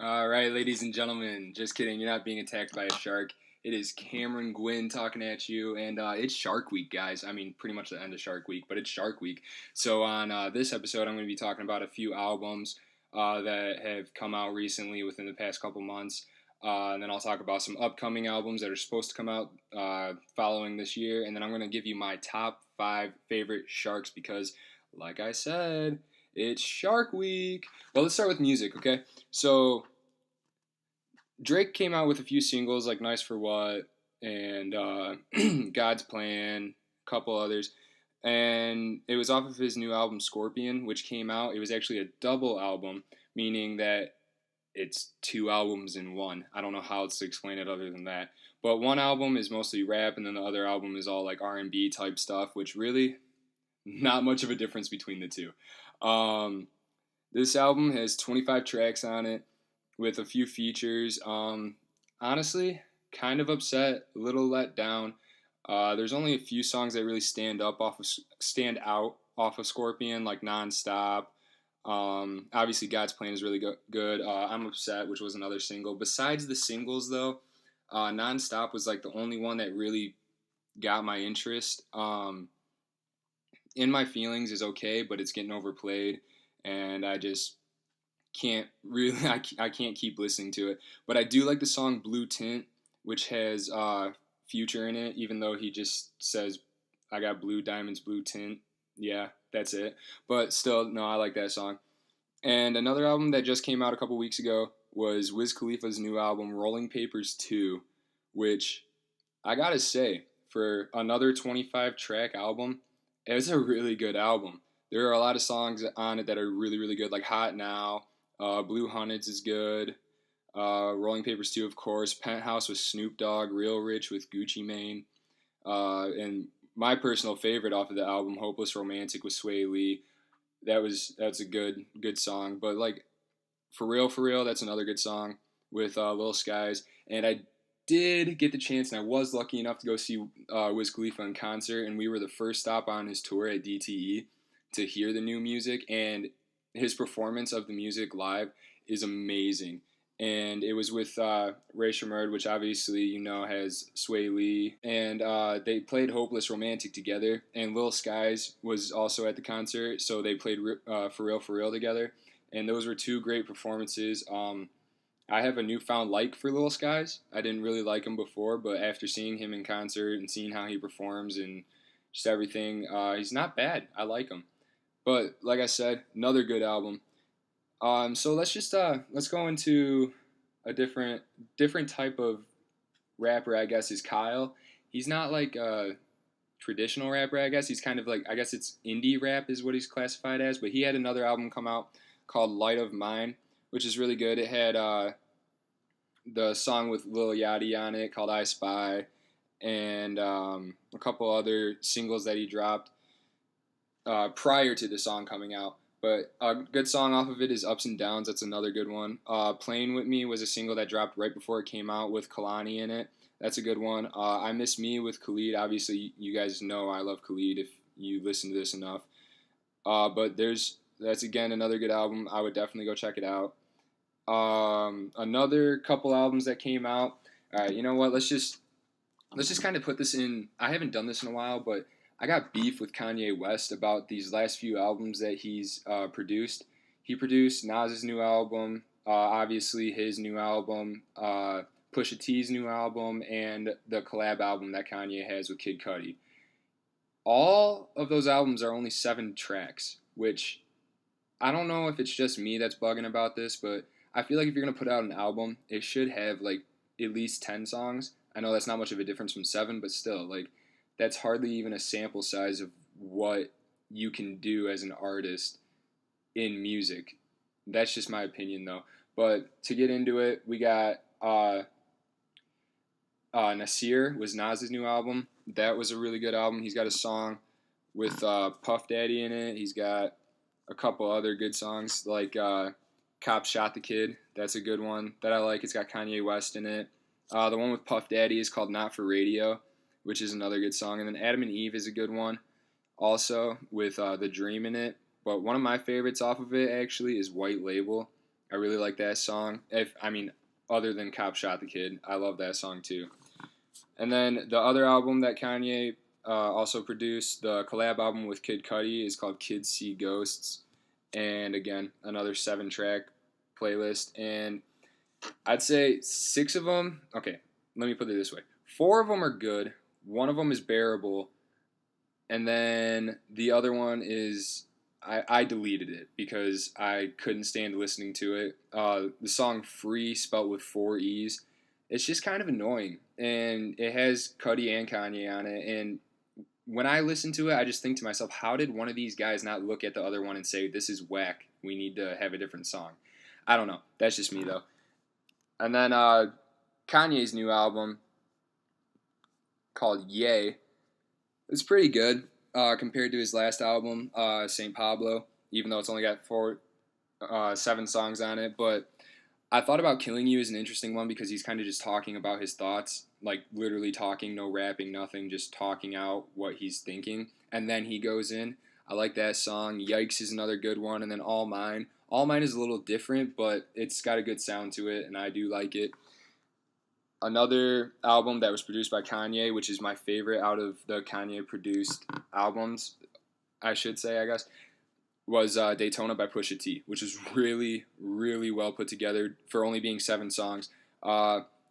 All right, ladies and gentlemen. Just kidding. You're not being attacked by a shark. It is Cameron Gwynn talking at you, and it's Shark Week, guys. I mean, pretty much the end of Shark Week, but it's Shark Week. So on this episode, I'm going to be talking about a few albums that have come out recently within the past couple months, and then I'll talk about some upcoming albums that are supposed to come out following this year, and then I'm going to give you my top 5 favorite sharks because, like I said, it's Shark Week. Well, let's start with music, okay? So Drake came out with a few singles like "Nice for What" and "God's Plan," a couple others, and it was off of his new album "Scorpion," which came out. It was actually a double album, meaning that it's 2 albums in one. I don't know how else to explain it other than that. But one album is mostly rap, and then the other album is all like R&B type stuff, which really not much of a difference between the two. Um, this album has 25 tracks on it with a few features. Honestly, kind of upset, a little let down. There's only a few songs that really stand out off of Scorpion, like "Nonstop." Obviously, "God's Plan" is really good. "I'm Upset," which was another single. Besides the singles, though, "Nonstop" was like the only one that really got my interest. "In My Feelings" is okay, but it's getting overplayed, and I just can't really I can't keep listening to it. But I do like the song "Blue Tint," which has Future in it, even though he just says, "I got blue diamonds, blue tint." Yeah, that's it. But still, no, I like that song. And another album that just came out a couple weeks ago was Wiz Khalifa's new album "Rolling Papers 2," which I gotta say, for another 25 track album, it's a really good album. There are a lot of songs on it that are really, really good, like "Hot Now." Blue Hunnits is good. Rolling Papers 2, of course. Penthouse with Snoop Dogg. Real Rich with Gucci Mane. And my personal favorite off of the album, Hopeless Romantic with Sway Lee. That's a good song. But like For Real, that's another good song with Lil Skies. And I did get the chance, and I was lucky enough to go see Wiz Khalifa in concert, and we were the first stop on his tour at DTE to hear the new music, and his performance of the music live is amazing. And it was with Ray Shremmurd, which obviously you know has Sway Lee, and they played "Hopeless Romantic" together. And Lil Skies was also at the concert, so they played For Real" together. And those were 2 great performances. I have a newfound like for Lil Skies. I didn't really like him before, but after seeing him in concert and seeing how he performs and just everything, he's not bad. I like him. But like I said, another good album. So let's go into a different type of rapper. I guess is Kyle. He's not like a traditional rapper. I guess he's kind of like, I guess it's indie rap is what he's classified as. But he had another album come out called "Light of Mine," which is really good. It had the song with Lil Yachty on it called "I Spy," and a couple other singles that he dropped prior to the song coming out. But a good song off of it is "Ups and Downs." That's another good one. "Playing With Me" was a single that dropped right before it came out with Kalani in it. That's a good one. "I Miss Me" with Khalid. Obviously, you guys know I love Khalid if you listen to this enough. But that's again another good album. I would definitely go check it out. Another couple albums that came out. All right, you know what? Let's just kind of put this in. I haven't done this in a while, but I got beef with Kanye West about these last few albums that he's produced. He produced Nas's new album, obviously his new album, Pusha T's new album, and the collab album that Kanye has with Kid Cudi. All of those albums are only 7 tracks, which I don't know if it's just me that's bugging about this, but I feel like if you're going to put out an album, it should have like at least 10 songs. I know that's not much of a difference from 7, but still, like, that's hardly even a sample size of what you can do as an artist in music. That's just my opinion, though. But to get into it, we got Nasir was Nas's new album. That was a really good album. He's got a song with Puff Daddy in it. He's got a couple other good songs like "Cop Shot the Kid." That's a good one that I like. It's got Kanye West in it. The one with Puff Daddy is called "Not for Radio," which is another good song. And then "Adam and Eve" is a good one also with The Dream in it. But one of my favorites off of it actually is "White Label." I really like that song. Other than Cop Shot the Kid, I love that song too. And then the other album that Kanye also produced, the collab album with Kid Cudi, is called Kids See Ghosts. And again, another 7-track playlist. And I'd say 6 of them, okay, let me put it this way. 4 of them are good, 1 of them is bearable, and then the other one is I deleted it because I couldn't stand listening to it. The song "Free" spelled with 4 E's. It's just kind of annoying, and it has Cudi and Kanye on it. And when I listen to it, I just think to myself, how did one of these guys not look at the other one and say, "This is whack. We need to have a different song"? I don't know. That's just me though. And then Kanye's new album called "Yay." It's pretty good compared to his last album, St. Pablo, even though it's only got 7 songs on it. But I thought about Killing You as an interesting one because he's kind of just talking about his thoughts, like literally talking, no rapping, nothing, just talking out what he's thinking. And then he goes in. I like that song. Yikes is another good one. And then All Mine. All Mine is a little different, but it's got a good sound to it, and I do like it. Another album that was produced by Kanye, which is my favorite out of the Kanye produced albums, I should say, I guess, was Daytona by Pusha T, which is really, really well put together for only being 7 songs.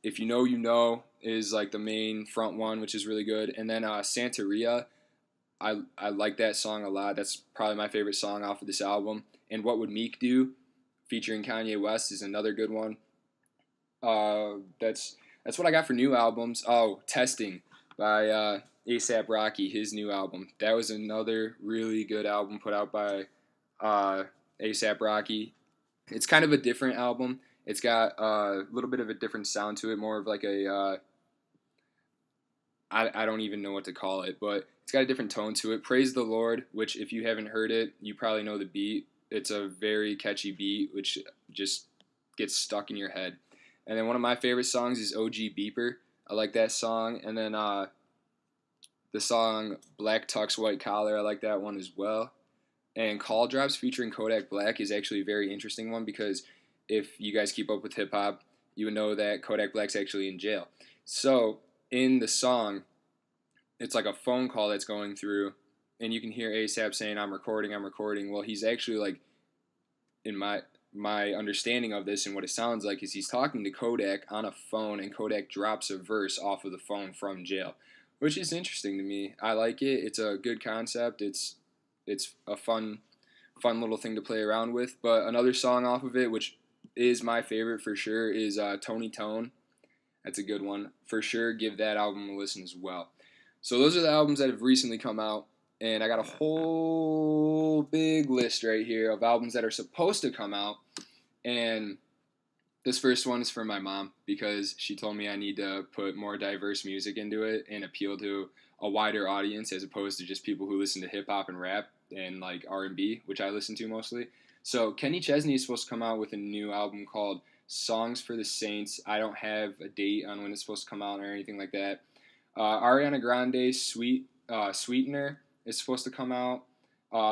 If You Know, You Know is like the main front one, which is really good. And then Santeria, I like that song a lot. That's probably my favorite song off of this album. And What Would Meek Do, featuring Kanye West, is another good one. That's what I got for new albums. Oh, Testing by A$AP Rocky, his new album. That was another really good album put out by A$AP Rocky. It's kind of a different album. It's got a little bit of a different sound to it, more of like a I don't even know what to call it, but it's got a different tone to it. Praise the Lord, which if you haven't heard it, you probably know the beat. It's a very catchy beat, which just gets stuck in your head. And then one of my favorite songs is OG Beeper. I like that song. And then the song Black Tux White Collar, I like that one as well. And Call Drops featuring Kodak Black is actually a very interesting one because if you guys keep up with hip-hop, you would know that Kodak Black's actually in jail. So in the song, it's like a phone call that's going through, and you can hear A$AP saying, I'm recording. Well, he's actually like, in my understanding of this and what it sounds like is he's talking to Kodak on a phone, and Kodak drops a verse off of the phone from jail, which is interesting to me. I like it. It's a good concept. It's a fun little thing to play around with. But another song off of it, which is my favorite for sure, is Tony Tone. That's a good one. For sure, give that album a listen as well. So those are the albums that have recently come out. And I got a whole big list right here of albums that are supposed to come out. And this first one is for my mom because she told me I need to put more diverse music into it and appeal to a wider audience as opposed to just people who listen to hip-hop and rap and like R&B, which I listen to mostly. So Kenny Chesney is supposed to come out with a new album called Songs for the Saints. I don't have a date on when it's supposed to come out or anything like that. Ariana Grande's Sweetener is supposed to come out.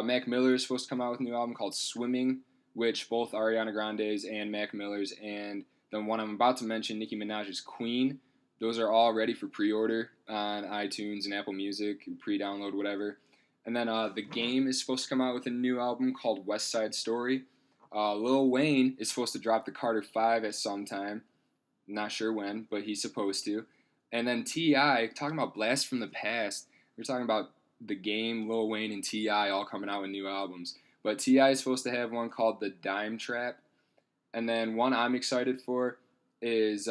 Mac Miller is supposed to come out with a new album called Swimming, which both Ariana Grande's and Mac Miller's, and the one I'm about to mention, Nicki Minaj's Queen, those are all ready for pre-order on iTunes and Apple Music, pre-download, whatever. And then The Game is supposed to come out with a new album called West Side Story. Lil Wayne is supposed to drop the Carter 5 at some time. Not sure when, but he's supposed to. And then T.I., talking about Blast from the Past, we're talking about The Game, Lil Wayne, and T.I. all coming out with new albums. But T.I. is supposed to have one called The Dime Trap. And then one I'm excited for is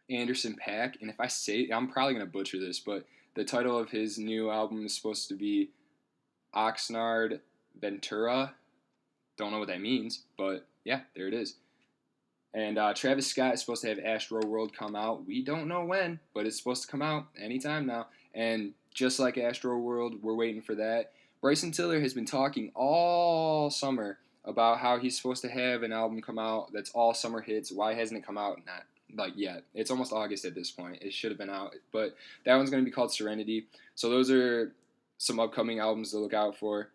Anderson .Paak. And if I say, I'm probably going to butcher this, but the title of his new album is supposed to be Oxnard Ventura. Don't know what that means, but yeah, there it is. And Travis Scott is supposed to have Astro World come out. We don't know when, but it's supposed to come out anytime now. And just like Astro World, we're waiting for that. Bryson Tiller has been talking all summer about how he's supposed to have an album come out that's all summer hits. Why hasn't it come out? Not like yet. It's almost August at this point. It should have been out, but that one's going to be called Serenity. So those are some upcoming albums to look out for.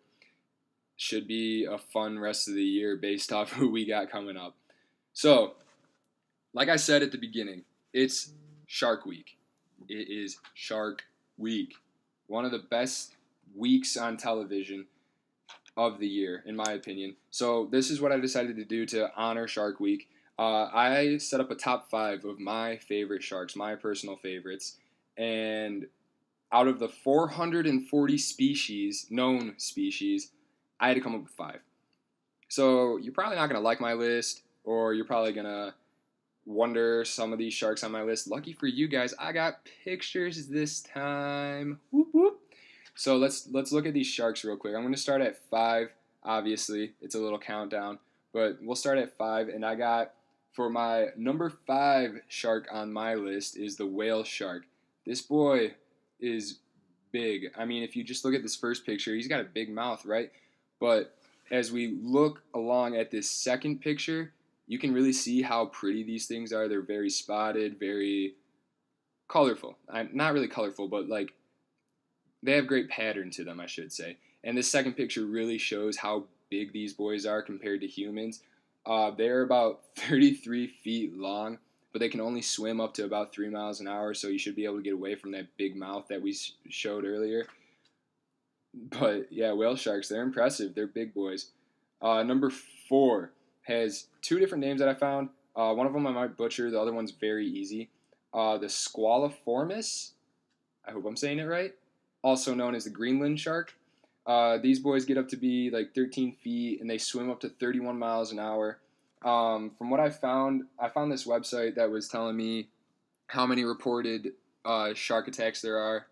should be a fun rest of the year based off who we got coming up. So, like I said at the beginning, it's Shark Week. It is Shark Week. One of the best weeks on television of the year, in my opinion. So, this is what I decided to do to honor Shark Week. I set up a top 5 of my favorite sharks, my personal favorites. And out of the 440 species, known species, I had to come up with 5. So, you're probably not going to like my list, or you're probably going to wonder some of these sharks on my list. Lucky for you guys, I got pictures this time. Whoop, whoop. So let's look at these sharks real quick. I'm going to start at 5. Obviously, it's a little countdown, but we'll start at 5. And I got, for my number 5 shark on my list is the whale shark. This boy is big. I mean, if you just look at this first picture, he's got a big mouth, right? But as we look along at this second picture, you can really see how pretty these things are. They're very spotted, very colorful. Not really colorful, but like they have great pattern to them, I should say. And this second picture really shows how big these boys are compared to humans. They're about 33 feet long, but they can only swim up to about 3 miles an hour, so you should be able to get away from that big mouth that we showed earlier. But yeah, whale sharks, they're impressive. They're big boys. Number 4 has 2 different names that I found. One of them I might butcher, the other one's very easy. The Squaliformis, I hope I'm saying it right, also known as the Greenland shark. These boys get up to be like 13 feet, and they swim up to 31 miles an hour. From what I found this website that was telling me how many reported shark attacks there are.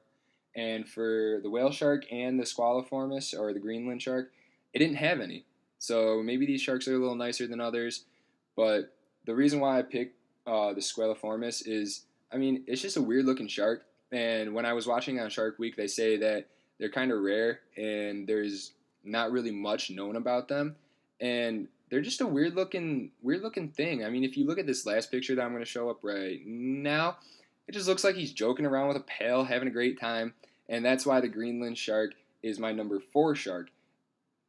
And for the whale shark and the Squaliformis, or the Greenland shark, it didn't have any. So maybe these sharks are a little nicer than others. But the reason why I picked the Squaliformis is, I mean, it's just a weird looking shark. And when I was watching on Shark Week, they say that they're kind of rare and there's not really much known about them. And they're just a weird looking thing. I mean, if you look at this last picture that I'm going to show up right now, it just looks like he's joking around with a pail, having a great time. And that's why the Greenland shark is my number 4 shark.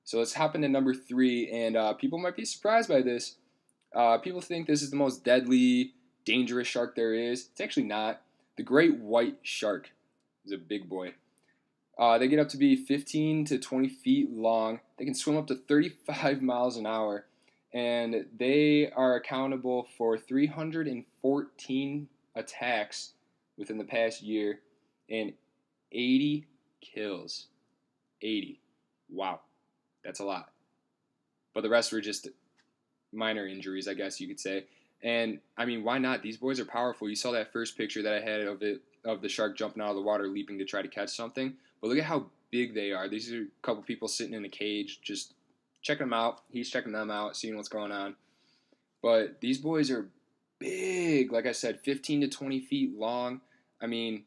So let's hop into number 3, and people might be surprised by this. People think this is the most deadly, dangerous shark there is. It's actually not. The great white shark is a big boy. They get up to be 15 to 20 feet long. They can swim up to 35 miles an hour. And they are accountable for 314 attacks within the past year and 80 kills. 80. Wow. That's a lot. But the rest were just minor injuries, I guess you could say. And I mean, why not? These boys are powerful. You saw that first picture that I had of the shark jumping out of the water, leaping to try to catch something. But look at how big they are. These are a couple people sitting in a cage, just checking them out. He's checking them out, seeing what's going on. But these boys are big. Like I said, 15 to 20 feet long. I mean,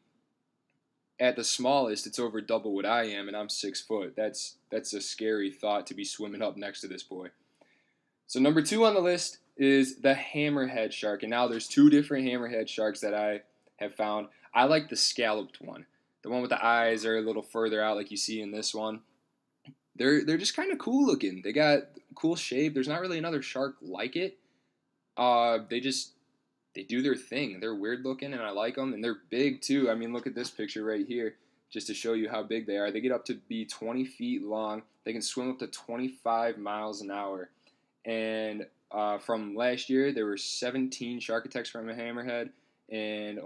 at the smallest, it's over double what I am, and I'm 6 foot. That's a scary thought to be swimming up next to this boy. So number 2 on the list is the hammerhead shark, and now there's 2 different hammerhead sharks that I have found. I like the scalloped one. The one with the eyes are a little further out, like you see in this one. They're just kind of cool looking. They got cool shape. There's not really another shark like it. They do their thing. They're weird looking, and I like them, and they're big too. I mean, look at this picture right here, just to show you how big they are. They get up to be 20 feet long. They can swim up to 25 miles an hour. And from last year, there were 17 shark attacks from a hammerhead, and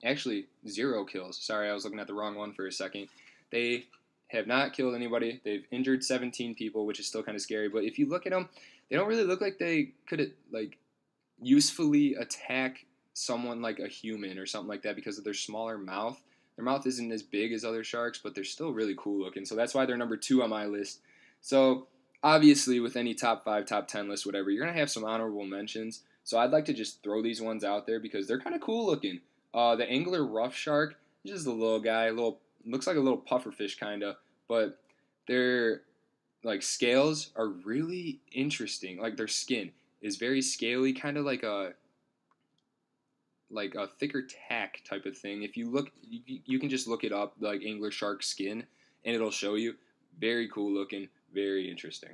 actually 0 kills. Sorry, I was looking at the wrong one for a second. They have not killed anybody. They've injured 17 people, which is still kind of scary. But if you look at them, they don't really look like they could usefully attack someone like a human or something like that because of their smaller mouth. Their mouth isn't as big as other sharks, but they're still really cool looking. So that's why they're number 2 on my list. So obviously, with any top 5, top 10 list, whatever, you're going to have some honorable mentions. So I'd like to just throw these ones out there because they're kind of cool looking. The angler rough shark is just a little guy, looks like a little pufferfish kind of, but their scales are really interesting. Like their skin is very scaly, kind of like a thicker tack type of thing. If you look, you can just look it up, like angler shark skin, and it'll show you. Very cool looking, very interesting.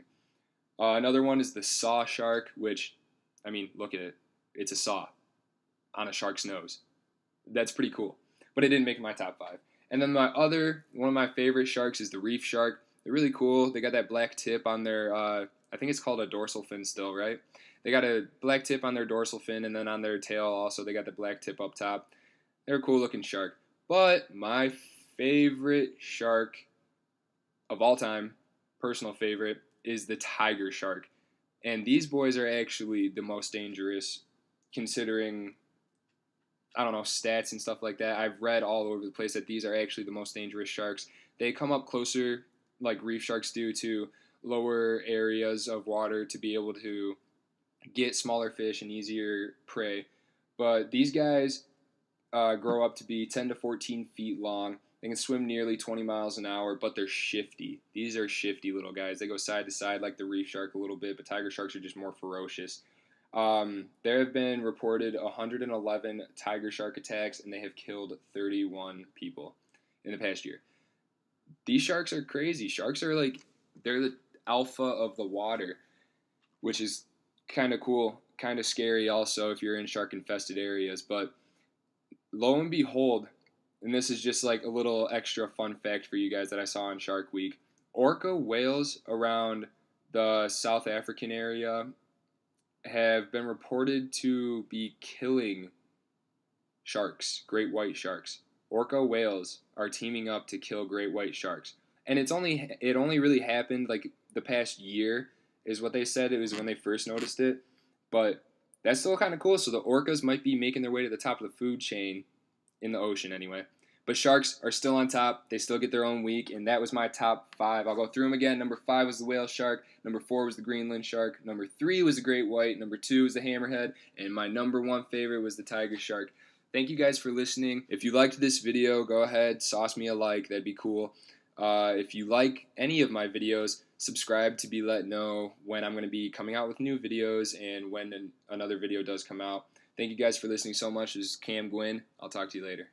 Another one is the saw shark, which, I mean, look at it. It's a saw on a shark's nose. That's pretty cool. But it didn't make my top five. And then one of my favorite sharks is the reef shark. They're really cool. They got that black tip on their, I think it's called a dorsal fin still, right? They got a black tip on their dorsal fin, and then on their tail also they got the black tip up top. They're a cool looking shark. But my favorite shark of all time, personal favorite, is the tiger shark. And these boys are actually the most dangerous considering, I don't know, stats and stuff like that. I've read all over the place that these are actually the most dangerous sharks. They come up closer, like reef sharks do, to lower areas of water to be able to get smaller fish and easier prey. But these guys grow up to be 10 to 14 feet long. They can swim nearly 20 miles an hour, but they're shifty. These are shifty little guys. They go side to side like the reef shark a little bit, but tiger sharks are just more ferocious. There have been reported 111 tiger shark attacks, and they have killed 31 people in the past year. These sharks are crazy. Sharks are like, they're the alpha of the water, which is kind of cool, kind of scary also if you're in shark infested areas. But lo and behold, and this is just like a little extra fun fact for you guys that I saw on Shark Week, orca whales around the South African area have been reported to be killing sharks, great white sharks. Orca whales are teaming up to kill great white sharks. And it only really happened like the past year is what they said. It was when they first noticed it. But that's still kind of cool. So the orcas might be making their way to the top of the food chain in the ocean anyway. But sharks are still on top. They still get their own week, and that was my top five. I'll go through them again. Number 5 was the whale shark. Number 4 was the Greenland shark. Number 3 was the great white. Number 2 was the hammerhead. And my number 1 favorite was the tiger shark. Thank you guys for listening. If you liked this video, go ahead, sauce me a like. That'd be cool. If you like any of my videos, subscribe to be let know when I'm going to be coming out with new videos and when another video does come out. Thank you guys for listening so much. This is Cam Gwynn. I'll talk to you later.